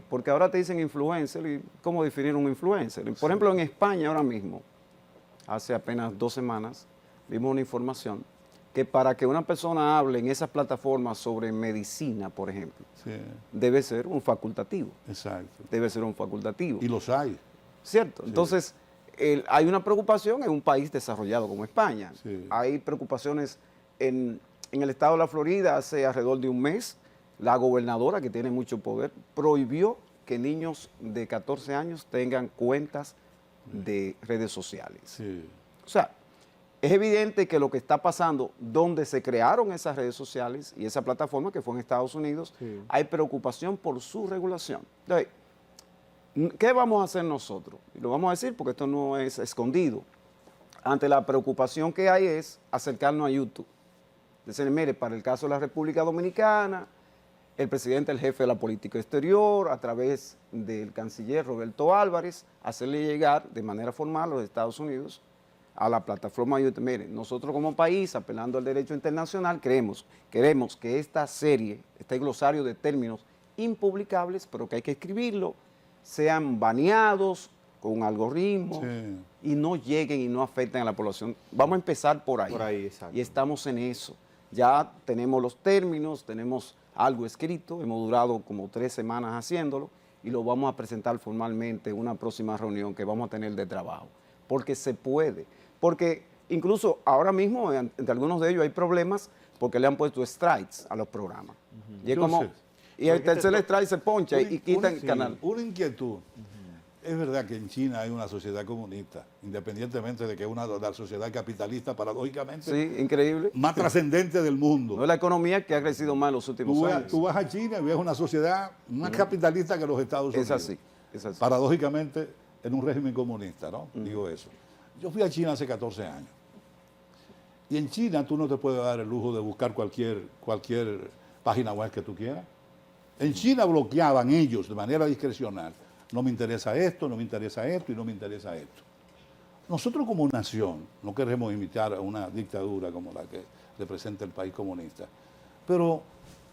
[SPEAKER 3] porque ahora te dicen influencer, ¿y cómo definir un influencer? Por ejemplo, en España ahora mismo, hace apenas 2 semanas, vimos una información que para que una persona hable en esas plataformas sobre medicina, por ejemplo,
[SPEAKER 1] Sí,
[SPEAKER 3] debe ser un facultativo.
[SPEAKER 1] exacto.
[SPEAKER 3] Debe ser un facultativo.
[SPEAKER 1] Y los hay.
[SPEAKER 3] ¿Cierto? Entonces, hay una preocupación en un país desarrollado como España.
[SPEAKER 1] Sí.
[SPEAKER 3] Hay preocupaciones en el estado de la Florida. Hace alrededor de un mes, la gobernadora, que tiene mucho poder, prohibió que niños de 14 años tengan cuentas de redes sociales.
[SPEAKER 1] Sí.
[SPEAKER 3] O sea, es evidente que lo que está pasando, donde se crearon esas redes sociales y esa plataforma, que fue en Estados Unidos,
[SPEAKER 2] Sí.
[SPEAKER 3] hay preocupación por su regulación. Entonces, ¿qué vamos a hacer nosotros? Y lo vamos a decir porque esto no es escondido. Ante la preocupación que hay es acercarnos a YouTube. Decir, mire, para el caso de la República Dominicana, el presidente, el jefe de la política exterior, a través del canciller Roberto Álvarez, hacerle llegar de manera formal a los Estados Unidos a la plataforma YouTube. Mire, nosotros como país, apelando al derecho internacional, queremos que esta serie, este glosario de términos impublicables, pero que hay que escribirlo, sean baneados con un algoritmo
[SPEAKER 1] Sí.
[SPEAKER 3] y no lleguen y no afecten a la población. Vamos a empezar por ahí.
[SPEAKER 2] Por ahí, exacto.
[SPEAKER 3] Y estamos en eso. Ya tenemos los términos, tenemos algo escrito, hemos durado como 3 semanas haciéndolo y lo vamos a presentar formalmente en una próxima reunión que vamos a tener de trabajo. Porque se puede. Porque incluso ahora mismo entre algunos de ellos hay problemas porque le han puesto strikes a los programas. Y es
[SPEAKER 1] Yo
[SPEAKER 3] como...
[SPEAKER 1] sé.
[SPEAKER 3] Y el tercer strike se poncha y quitan el
[SPEAKER 1] Sí,
[SPEAKER 3] canal.
[SPEAKER 1] Una inquietud. Es verdad que en China hay una sociedad comunista, independientemente de que es la sociedad capitalista, paradójicamente,
[SPEAKER 3] Sí, increíble.
[SPEAKER 1] más trascendente del mundo.
[SPEAKER 3] No es la economía que ha crecido más en los últimos años.
[SPEAKER 1] Tú vas a China y ves una sociedad más capitalista que los Estados Unidos.
[SPEAKER 3] Es así, es así.
[SPEAKER 1] Paradójicamente, en un régimen comunista, ¿no? Digo eso. Yo fui a China hace 14 años. Y en China tú no te puedes dar el lujo de buscar cualquier página web que tú quieras. En China bloqueaban ellos de manera discrecional. No me interesa esto, no me interesa esto y no me interesa esto. Nosotros como nación no queremos imitar a una dictadura como la que representa el país comunista. Pero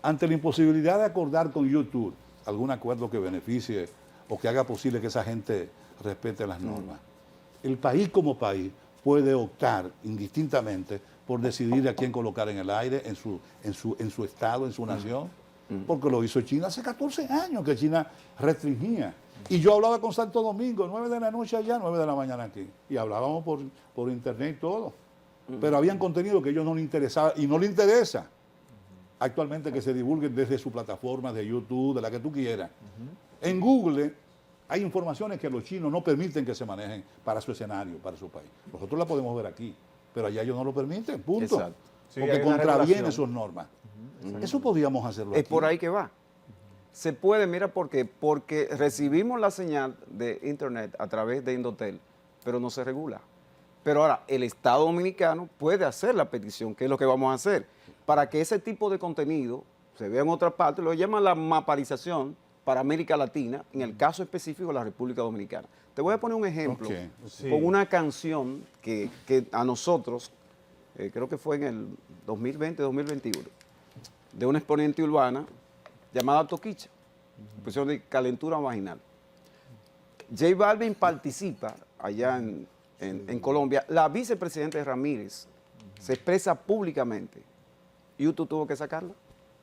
[SPEAKER 1] ante la imposibilidad de acordar con YouTube algún acuerdo que beneficie o que haga posible que esa gente respete las normas, el país como país puede optar indistintamente por decidir a quién colocar en el aire, en su estado, en su nación, porque lo hizo China hace 14 años que China restringía. Y yo hablaba con Santo Domingo, 9 de la noche allá, 9 de la mañana aquí. Y hablábamos por internet y todo. Pero habían contenido que a ellos no les interesaba y no les interesa actualmente que se divulguen desde su plataforma de YouTube, de la que tú quieras. En Google hay informaciones que los chinos no permiten que se manejen para su escenario, para su país. Nosotros la podemos ver aquí, pero allá ellos no lo permiten, punto.
[SPEAKER 3] Exacto.
[SPEAKER 2] Sí,
[SPEAKER 1] Porque
[SPEAKER 2] hay una
[SPEAKER 1] contraviene
[SPEAKER 2] regulación.
[SPEAKER 1] sus normas. Eso podríamos hacerlo
[SPEAKER 3] Es
[SPEAKER 1] aquí.
[SPEAKER 3] por ahí que va. Se puede, mira por qué. Porque recibimos la señal de internet a través de Indotel, pero no se regula. Pero ahora, el Estado Dominicano puede hacer la petición, que es lo que vamos a hacer, para que ese tipo de contenido se vea en otra parte, lo llaman la maparización para América Latina, en el caso específico de la República Dominicana. Te voy a poner un ejemplo
[SPEAKER 1] Ok.
[SPEAKER 2] Sí.
[SPEAKER 3] con una canción que a nosotros, creo que fue en el 2020-2021, de una exponente urbana llamada Toquicha, expresión de calentura vaginal. J Balvin participa allá en Colombia. La vicepresidenta Ramírez se expresa públicamente. YouTube tuvo que sacarla.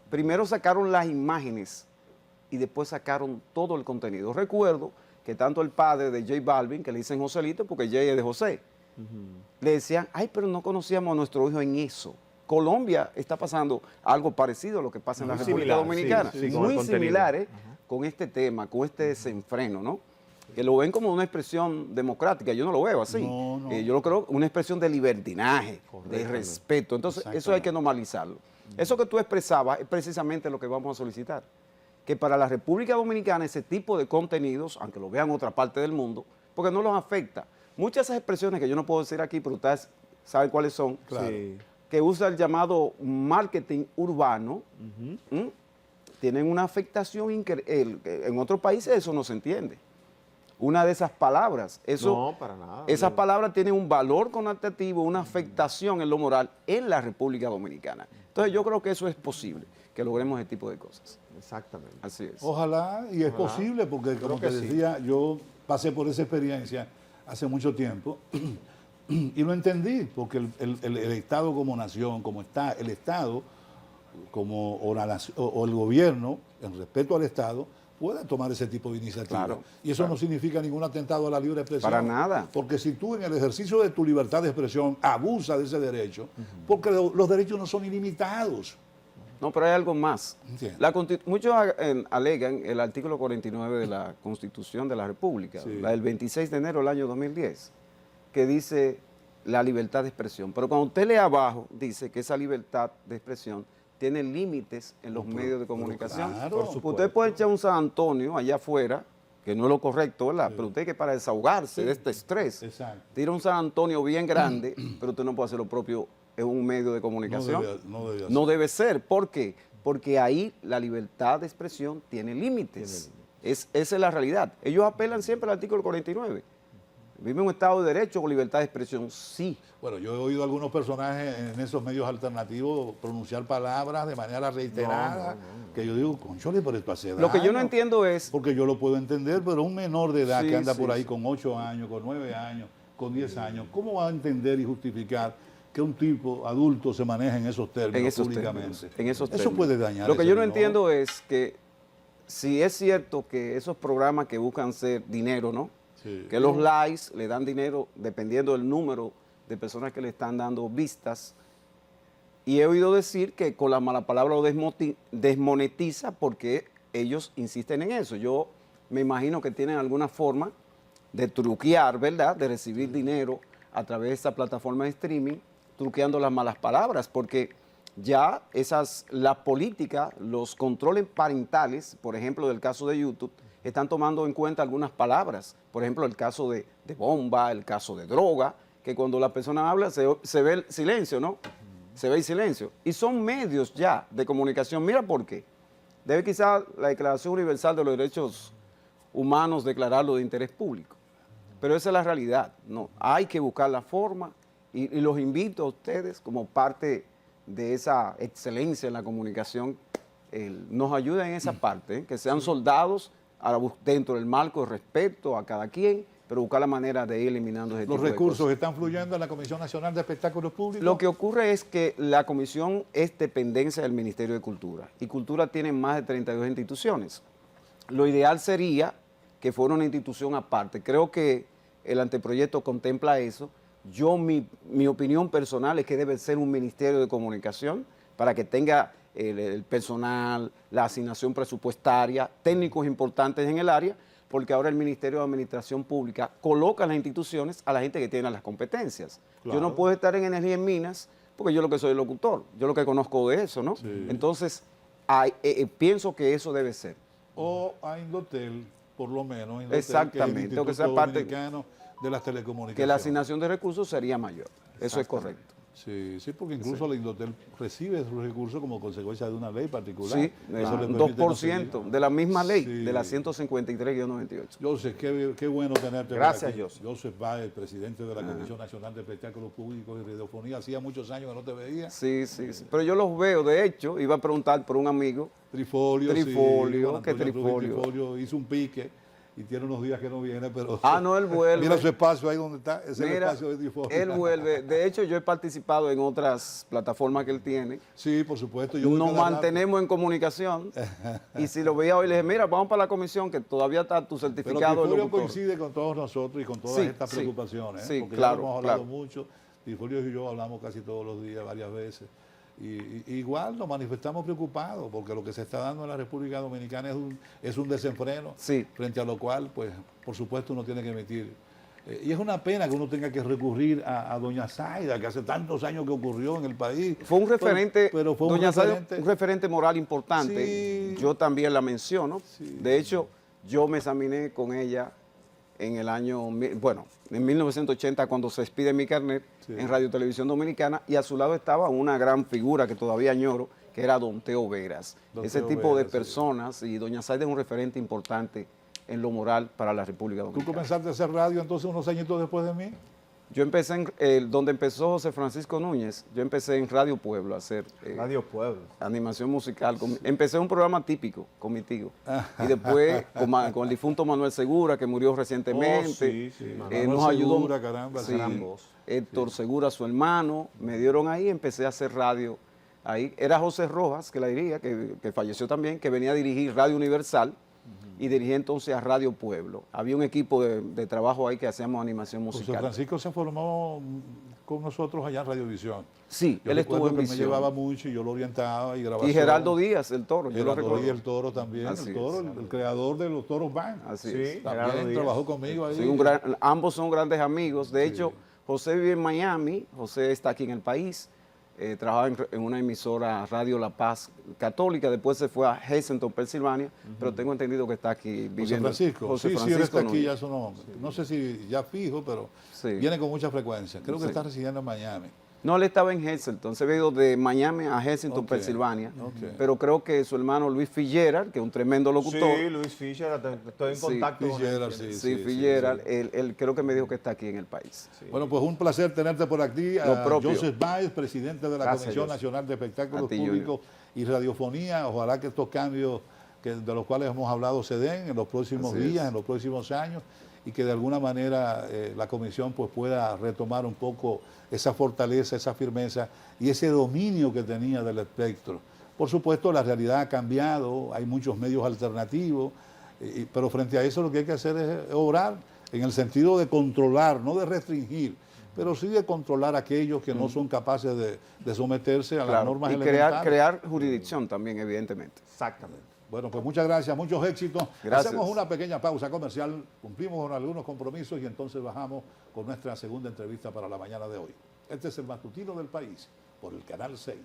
[SPEAKER 3] Primero sacaron las imágenes y después sacaron todo el contenido. Recuerdo que tanto el padre de J Balvin, que le dicen Joselito porque J es de José, le decían, ay, pero no conocíamos a nuestro hijo en eso. Colombia está pasando algo parecido a lo que pasa en la
[SPEAKER 2] Muy
[SPEAKER 3] República
[SPEAKER 2] similar,
[SPEAKER 3] Dominicana.
[SPEAKER 2] sí, con el
[SPEAKER 3] Muy
[SPEAKER 2] contenido.
[SPEAKER 3] similares con este tema, con este desenfreno, ¿no? Que lo ven como una expresión democrática. Yo no lo veo así.
[SPEAKER 1] No, no.
[SPEAKER 3] Yo lo creo una expresión de libertinaje, de
[SPEAKER 2] Correctamente.
[SPEAKER 3] respeto. Entonces, eso hay que normalizarlo. Eso que tú expresabas es precisamente lo que vamos a solicitar. que para la República Dominicana ese tipo de contenidos, aunque lo vean en otra parte del mundo, porque no los afecta. Muchas de esas expresiones que yo no puedo decir aquí, pero ustedes saben cuáles son,
[SPEAKER 1] Claro.
[SPEAKER 2] Sí.
[SPEAKER 3] que usa el llamado marketing urbano, ¿m? Tienen una afectación increíble. En otros países eso no se entiende. Una de esas palabras, eso,
[SPEAKER 2] No, para nada.
[SPEAKER 3] esas palabras tienen un valor connotativo, una afectación en lo moral en la República Dominicana. Entonces yo creo que eso es posible, que logremos ese tipo de cosas.
[SPEAKER 2] Exactamente.
[SPEAKER 3] Así es.
[SPEAKER 1] Ojalá, y es posible, porque como
[SPEAKER 2] que
[SPEAKER 1] te
[SPEAKER 2] sí.
[SPEAKER 1] decía, yo pasé por esa experiencia hace mucho tiempo y lo entendí, porque el Estado como nación, como está, el Estado como, o el gobierno, en respeto al Estado, puede tomar ese tipo de iniciativas.
[SPEAKER 3] Claro,
[SPEAKER 1] Y eso no significa ningún atentado a la libre expresión.
[SPEAKER 3] Para nada.
[SPEAKER 1] Porque si tú en el ejercicio de tu libertad de expresión abusas de ese derecho, porque los derechos no son ilimitados.
[SPEAKER 3] No, pero hay algo más.
[SPEAKER 1] Entiendo.
[SPEAKER 3] Muchos alegan el artículo 49 de la Constitución de la República,
[SPEAKER 1] Sí.
[SPEAKER 3] la del 26 de enero del año 2010, que dice la libertad de expresión. Pero cuando usted lee abajo, dice que esa libertad de expresión tiene límites en los medios de comunicación.
[SPEAKER 1] claro.
[SPEAKER 2] Por supuesto.
[SPEAKER 3] Usted puede echar un San Antonio allá afuera, que no es lo correcto, ¿verdad? Pero usted que para desahogarse de este estrés,
[SPEAKER 1] Exacto.
[SPEAKER 3] tira un San Antonio bien grande, pero usted no puede hacer lo propio en un medio de comunicación.
[SPEAKER 1] No debe
[SPEAKER 3] No debe ser. ¿Por qué? Porque ahí la libertad de expresión tiene límites. Esa es la realidad. Ellos apelan siempre al artículo 49. ¿Vive un Estado de Derecho con libertad de expresión? Sí.
[SPEAKER 1] Bueno, yo he oído a algunos personajes en esos medios alternativos pronunciar palabras de manera reiterada, que yo digo, conchole, pero esto hace
[SPEAKER 3] Lo que yo no
[SPEAKER 1] daño".
[SPEAKER 3] entiendo es,
[SPEAKER 1] Porque yo lo puedo entender, pero un menor de edad
[SPEAKER 3] Sí,
[SPEAKER 1] que anda
[SPEAKER 3] sí,
[SPEAKER 1] por ahí
[SPEAKER 3] sí.
[SPEAKER 1] con 8 años, con 9 años, con 10 años, ¿cómo va a entender y justificar que un tipo adulto se maneje en esos términos
[SPEAKER 3] en esos
[SPEAKER 1] públicamente?
[SPEAKER 3] términos, en esos
[SPEAKER 1] Eso
[SPEAKER 3] términos.
[SPEAKER 1] puede dañar.
[SPEAKER 3] Lo que
[SPEAKER 1] ese
[SPEAKER 3] yo no
[SPEAKER 1] menor.
[SPEAKER 3] entiendo es que si es cierto que esos programas que buscan ser dinero, ¿no?
[SPEAKER 1] Sí.
[SPEAKER 3] Que los likes le dan dinero dependiendo del número de personas que le están dando vistas. Y he oído decir que con la mala palabra lo desmonetiza porque ellos insisten en eso. Yo me imagino que tienen alguna forma de truquear, ¿verdad? De recibir dinero a través de esta plataforma de streaming, truqueando las malas palabras, porque ya la política, los controles parentales, por ejemplo, del caso de YouTube, están tomando en cuenta algunas palabras. Por ejemplo, el caso de bomba, el caso de droga, que cuando la persona habla se ve el silencio, ¿no? Se ve el silencio. Y son medios ya de comunicación. Mira por qué. Debe quizás la Declaración Universal de los Derechos Humanos declararlo de interés público. Pero esa es la realidad, ¿no? Hay que buscar la forma y los invito a ustedes como parte de esa excelencia en la comunicación, nos ayuden en esa parte, que sean soldados dentro del marco de respeto a cada quien, pero buscar la manera de ir eliminando ese
[SPEAKER 1] Los
[SPEAKER 3] tipo de
[SPEAKER 1] recursos
[SPEAKER 3] cosas.
[SPEAKER 1] están fluyendo en la Comisión Nacional de Espectáculos Públicos.
[SPEAKER 3] Lo que ocurre es que la comisión es dependencia del Ministerio de Cultura y Cultura tiene más de 32 instituciones. Lo ideal sería que fuera una institución aparte. Creo que el anteproyecto contempla eso. Mi opinión personal es que debe ser un Ministerio de Comunicación para que tenga el personal, la asignación presupuestaria, técnicos importantes en el área, porque ahora el Ministerio de Administración Pública coloca en las instituciones a la gente que tiene las competencias.
[SPEAKER 1] Claro.
[SPEAKER 3] Yo no puedo estar en Energía en Minas porque yo lo que soy locutor, yo lo que conozco de eso, ¿no?
[SPEAKER 1] Sí.
[SPEAKER 3] Entonces, pienso que eso debe ser.
[SPEAKER 1] O a Indotel, por lo menos. Indotel,
[SPEAKER 3] Exactamente,
[SPEAKER 1] que es el
[SPEAKER 3] que sea
[SPEAKER 1] Instituto
[SPEAKER 3] parte-
[SPEAKER 1] Dominicano de las Telecomunicaciones.
[SPEAKER 3] Que la asignación de recursos sería mayor. Eso es correcto.
[SPEAKER 1] Sí, sí, porque incluso la Indotel recibe sus recursos como consecuencia de una ley particular.
[SPEAKER 3] Sí,
[SPEAKER 1] Eso le permite
[SPEAKER 3] 2%
[SPEAKER 1] conseguir.
[SPEAKER 3] de la misma ley,
[SPEAKER 1] Sí.
[SPEAKER 3] de la 153-98.
[SPEAKER 1] Joseph, qué bueno tenerte por
[SPEAKER 2] Gracias,
[SPEAKER 1] aquí.
[SPEAKER 2] Joseph.
[SPEAKER 1] Joseph Báez, presidente de la Comisión Nacional de Espectáculos Públicos y Radiofonía. Hacía muchos años que no te veía.
[SPEAKER 3] Sí, sí, sí. Pero yo los veo, de hecho, iba a preguntar por un amigo.
[SPEAKER 1] Trifolio,
[SPEAKER 3] Trifolio,
[SPEAKER 1] Juan
[SPEAKER 3] ¿qué
[SPEAKER 1] Antonio Cruz
[SPEAKER 3] Trifolio?
[SPEAKER 1] Trifolio hizo un pique y tiene unos días que no viene, pero...
[SPEAKER 3] Ah, no, él vuelve.
[SPEAKER 1] Mira su espacio ahí donde está, es el
[SPEAKER 3] Mira,
[SPEAKER 1] espacio de Trifolio.
[SPEAKER 3] él vuelve. De hecho, yo he participado en otras plataformas que él tiene.
[SPEAKER 1] Sí, por supuesto. Yo voy
[SPEAKER 3] Nos
[SPEAKER 1] cada rato.
[SPEAKER 3] mantenemos en comunicación. Y si lo veía hoy, le dije, mira, vamos para la comisión, que todavía está tu
[SPEAKER 1] Pero
[SPEAKER 3] certificado de
[SPEAKER 1] Trifolio
[SPEAKER 3] locutor.
[SPEAKER 1] coincide con todos nosotros y con todas
[SPEAKER 3] Sí,
[SPEAKER 1] estas
[SPEAKER 3] sí.
[SPEAKER 1] preocupaciones.
[SPEAKER 3] Sí,
[SPEAKER 1] porque
[SPEAKER 3] claro,
[SPEAKER 1] ya hemos hablado
[SPEAKER 3] claro.
[SPEAKER 1] mucho. Trifolio y yo hablamos casi todos los días, varias veces. Y igual nos manifestamos preocupados porque lo que se está dando en la República Dominicana es un desenfreno,
[SPEAKER 3] Sí.
[SPEAKER 1] frente a lo cual, pues, por supuesto, uno tiene que emitir Y es una pena que uno tenga que recurrir a doña Zaida, que hace tantos años que ocurrió en el país.
[SPEAKER 3] Fue un referente,
[SPEAKER 1] pero fue
[SPEAKER 3] doña Zaida,
[SPEAKER 1] referente.
[SPEAKER 3] un referente moral importante.
[SPEAKER 1] Sí.
[SPEAKER 3] Yo también la menciono.
[SPEAKER 1] Sí.
[SPEAKER 3] De hecho, yo me examiné con ella en el año, bueno, en 1980, cuando se expide mi carnet en Radio Televisión Dominicana, y a su lado estaba una gran figura que todavía añoro, que era don Teo Veras. Ese tipo de personas, y doña Zaida es un referente importante en lo moral para la República Dominicana.
[SPEAKER 1] ¿Tú comenzaste a hacer radio entonces unos añitos después de mí?
[SPEAKER 3] Yo empecé donde empezó José Francisco Núñez, yo empecé en Radio Pueblo a hacer
[SPEAKER 2] Radio Pueblo.
[SPEAKER 3] animación musical. Empecé un programa típico con mi tío. Y después con el difunto Manuel Segura, que murió recientemente. Nos ayudó.
[SPEAKER 1] Segura, caramba,
[SPEAKER 3] Sí,
[SPEAKER 1] gran voz.
[SPEAKER 3] Héctor Segura, su hermano, me dieron ahí, empecé a hacer radio ahí. Era José Rojas, que la diría, que falleció también, que venía a dirigir Radio Universal. Y dirigí entonces a Radio Pueblo. Había un equipo de trabajo ahí que hacíamos animación musical.
[SPEAKER 1] José Francisco se formó con nosotros allá en Radiovisión.
[SPEAKER 3] Sí,
[SPEAKER 1] Yo
[SPEAKER 3] él estuvo en
[SPEAKER 1] que
[SPEAKER 3] Visión.
[SPEAKER 1] me llevaba mucho y yo lo orientaba y grababa.
[SPEAKER 3] Y Geraldo Díaz, el toro, yo lo
[SPEAKER 1] Geraldo
[SPEAKER 3] recuerdo.
[SPEAKER 1] Díaz, el toro también,
[SPEAKER 3] Así
[SPEAKER 1] el toro, el creador de los Toros Band.
[SPEAKER 3] Así
[SPEAKER 2] Sí,
[SPEAKER 3] es.
[SPEAKER 2] Gerardo
[SPEAKER 1] También
[SPEAKER 2] Díaz.
[SPEAKER 1] trabajó conmigo ahí.
[SPEAKER 3] Sí, ambos son grandes amigos. De hecho, José vive en Miami, José está aquí en el país, trabajaba en una emisora Radio La Paz católica, después se fue a Hessenton, Pensilvania, pero tengo entendido que está aquí
[SPEAKER 1] José
[SPEAKER 3] viviendo.
[SPEAKER 1] Francisco,
[SPEAKER 3] José
[SPEAKER 1] sí,
[SPEAKER 3] Francisco
[SPEAKER 1] él está aquí,
[SPEAKER 3] Núñez.
[SPEAKER 1] ya su nombre. No sé si ya fijo, pero
[SPEAKER 3] Sí.
[SPEAKER 1] viene con mucha frecuencia. Creo que
[SPEAKER 3] Sí.
[SPEAKER 1] está residiendo en Miami.
[SPEAKER 3] No, él estaba en Hessenton, se había ido de Miami a Hessenton,
[SPEAKER 1] Ok,
[SPEAKER 3] Pensilvania,
[SPEAKER 1] ok.
[SPEAKER 3] pero creo que su hermano Luis Fitzgerald, que es un tremendo locutor,
[SPEAKER 2] Sí, Luis Fischer, estoy en
[SPEAKER 3] Sí,
[SPEAKER 2] contacto con
[SPEAKER 1] Fitzgerald,
[SPEAKER 2] él.
[SPEAKER 3] sí, Fitzgerald, él creo que me dijo que está aquí en el país.
[SPEAKER 1] Bueno, pues un placer tenerte por aquí.
[SPEAKER 3] Lo
[SPEAKER 1] A
[SPEAKER 3] propio.
[SPEAKER 1] Joseph Báez, presidente de la
[SPEAKER 2] Gracias,
[SPEAKER 1] Comisión
[SPEAKER 2] Joseph.
[SPEAKER 1] Nacional de Espectáculos
[SPEAKER 3] A ti,
[SPEAKER 1] Públicos y Radiofonía. Ojalá que estos cambios de los cuales hemos hablado se den en los próximos
[SPEAKER 3] Así
[SPEAKER 1] días,
[SPEAKER 3] es.
[SPEAKER 1] en los próximos años, y que de alguna manera la comisión pues pueda retomar un poco esa fortaleza, esa firmeza y ese dominio que tenía del espectro. Por supuesto, la realidad ha cambiado, hay muchos medios alternativos, pero frente a eso lo que hay que hacer es obrar en el sentido de controlar, no de restringir, pero sí de controlar a aquellos que no son capaces de someterse a las
[SPEAKER 3] Claro,
[SPEAKER 1] normas
[SPEAKER 3] y
[SPEAKER 1] elementales.
[SPEAKER 3] crear jurisdicción también, evidentemente.
[SPEAKER 2] Exactamente.
[SPEAKER 1] Bueno, pues muchas gracias, muchos éxitos.
[SPEAKER 3] Gracias.
[SPEAKER 1] Hacemos una pequeña pausa comercial, cumplimos con algunos compromisos y entonces bajamos con nuestra segunda entrevista para la mañana de hoy. Este es el matutino del país por el Canal 6.